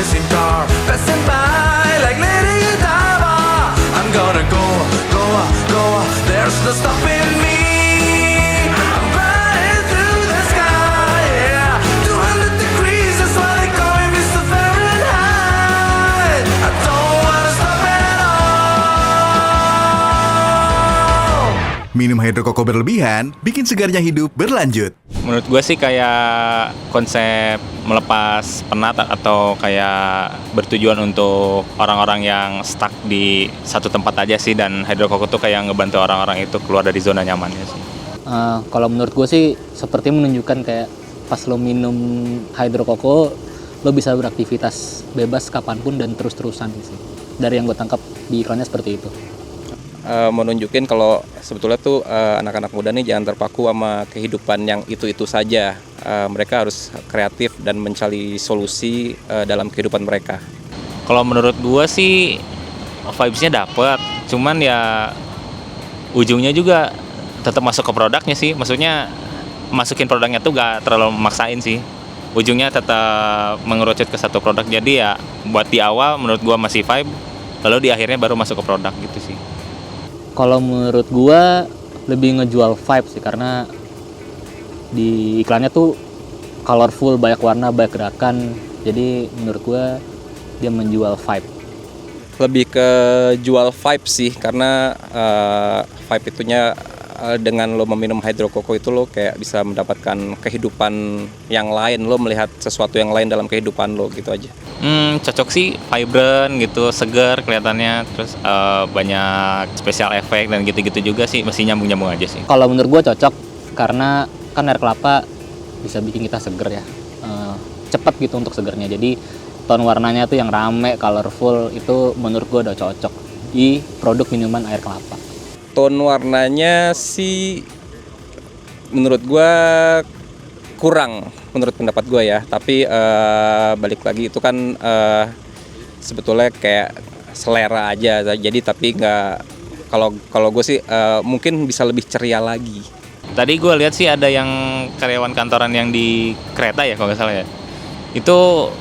racing car passing by like Lady Godiva. I'm gonna go, go, go, there's no stopping me. I'm riding through the sky, yeah. 200 degrees, that's why they call me Mr. Fahrenheit. I don't wanna stop at all. Minum hidrokoko berlebihan bikin segarnya hidup berlanjut. Menurut gue sih kayak konsep melepas penat atau kayak bertujuan untuk orang-orang yang stuck di satu tempat aja sih, dan hidrokoko tuh kayak ngebantu orang-orang itu keluar dari zona nyamannya sih. Kalau menurut gue sih seperti menunjukkan kayak pas lo minum hidrokoko lo bisa beraktivitas bebas kapanpun dan terus-terusan sih. Dari yang gue tangkap di iklannya seperti itu. Menunjukin kalau sebetulnya tuh anak-anak muda nih jangan terpaku sama kehidupan yang itu-itu saja. Mereka harus kreatif dan mencari solusi dalam kehidupan mereka. Kalau menurut gue sih vibes-nya dapet, cuman ya ujungnya juga tetap masuk ke produknya sih. Maksudnya masukin produknya tuh gak terlalu memaksain sih. Ujungnya tetap mengerucut ke satu produk. Jadi ya buat di awal menurut gue masih vibe, lalu di akhirnya baru masuk ke produk gitu sih. Kalau menurut gua lebih ngejual vibe sih, karena di iklannya tuh colorful, banyak warna, banyak gerakan. Jadi menurut gua dia menjual vibe. Lebih ke jual vibe sih, karena vibe itunya dengan lo meminum hidrokoko itu lo kayak bisa mendapatkan kehidupan yang lain, lo melihat sesuatu yang lain dalam kehidupan lo gitu aja. Cocok sih, vibrant gitu, segar kelihatannya, terus banyak special effect dan gitu-gitu juga sih, mesti nyambung-nyambung aja sih. Kalau menurut gua cocok karena kan air kelapa bisa bikin kita seger ya, cepat gitu untuk segernya. Jadi tone warnanya tuh yang rame, colorful, itu menurut gua udah cocok di produk minuman air kelapa. Tone warnanya sih menurut gua kurang, menurut pendapat gue ya. Tapi balik lagi itu kan sebetulnya kayak selera aja. Jadi tapi nggak, kalau gue sih mungkin bisa lebih ceria lagi. Tadi gue lihat sih ada yang karyawan kantoran yang di kereta ya kalau nggak salah ya. Itu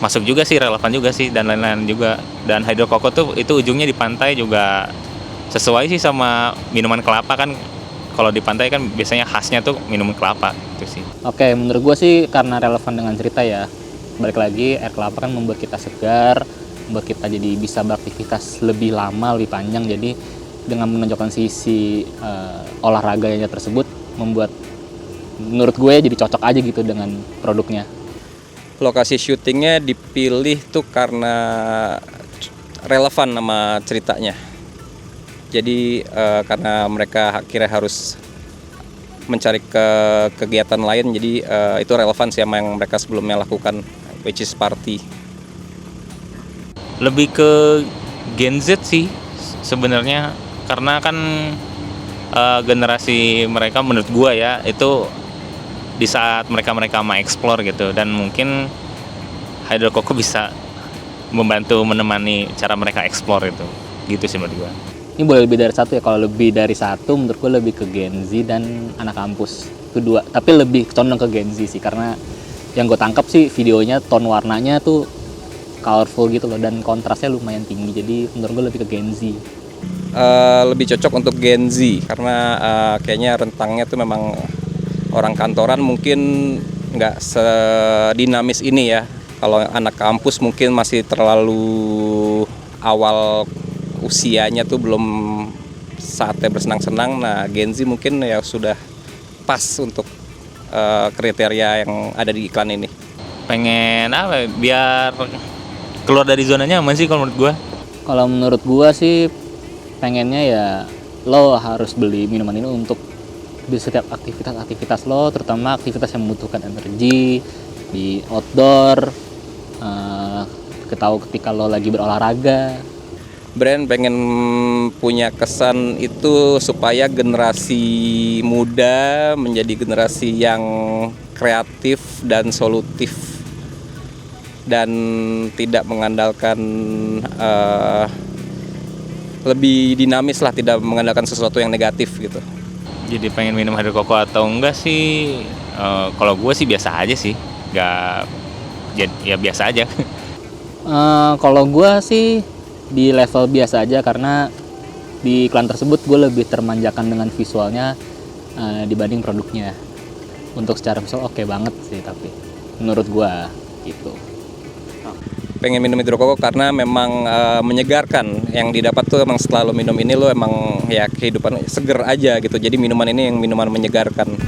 masuk juga sih, relevan juga sih, dan lain-lain juga. Dan hidrokoko tuh itu ujungnya di pantai juga sesuai sih sama minuman kelapa kan. Kalau di pantai kan biasanya khasnya tuh minuman kelapa gitu sih. Oke, menurut gue sih karena relevan dengan cerita ya. Balik lagi, air kelapa kan membuat kita segar, membuat kita jadi bisa beraktivitas lebih lama, lebih panjang. Jadi dengan menonjolkan sisi olahraganya tersebut, membuat menurut gue jadi cocok aja gitu dengan produknya. Lokasi syutingnya dipilih tuh karena relevan sama ceritanya. Jadi karena mereka akhirnya harus mencari kegiatan lain, jadi itu relevan sih sama yang mereka sebelumnya lakukan, which is party. Lebih ke Gen Z sih sebenarnya, karena kan generasi mereka menurut gua ya itu di saat mereka mau explore gitu, dan mungkin hidrokoko bisa membantu menemani cara mereka explore itu gitu sih menurut gua. Ini boleh lebih dari satu ya. Kalau lebih dari satu menurut gue lebih ke Gen Z dan anak kampus. Itu dua, tapi lebih condong ke Gen Z sih, karena yang gue tangkap sih videonya tone warnanya tuh colorful gitu loh, dan kontrasnya lumayan tinggi. Jadi menurut gue lebih ke Gen Z. Lebih cocok untuk Gen Z karena kayaknya rentangnya tuh memang orang kantoran mungkin nggak sedinamis ini ya. Kalau anak kampus mungkin masih terlalu awal usianya tuh, belum saatnya bersenang-senang. Nah, Gen Z mungkin ya sudah pas untuk kriteria yang ada di iklan ini. Pengen apa? Biar keluar dari zona nyaman sih kalau menurut gua. Kalau menurut gue sih pengennya ya lo harus beli minuman ini untuk di setiap aktivitas lo, terutama aktivitas yang membutuhkan energi di outdoor, ketika lo lagi berolahraga. Brand pengen punya kesan itu supaya generasi muda menjadi generasi yang kreatif dan solutif dan tidak mengandalkan lebih dinamis lah, tidak mengandalkan sesuatu yang negatif gitu. Jadi pengen minum hidrokoko atau enggak sih? Kalau gue sih biasa aja sih, nggak ya biasa aja. Kalau gue sih di level biasa aja, karena di iklan tersebut gue lebih termanjakan dengan visualnya dibanding produknya. Untuk secara visual oke banget sih, tapi menurut gue gitu. Pengen minum hidrokoko karena memang menyegarkan. Yang didapat tuh emang setelah lo minum ini lo emang ya kehidupan seger aja gitu. Jadi minuman ini yang minuman menyegarkan.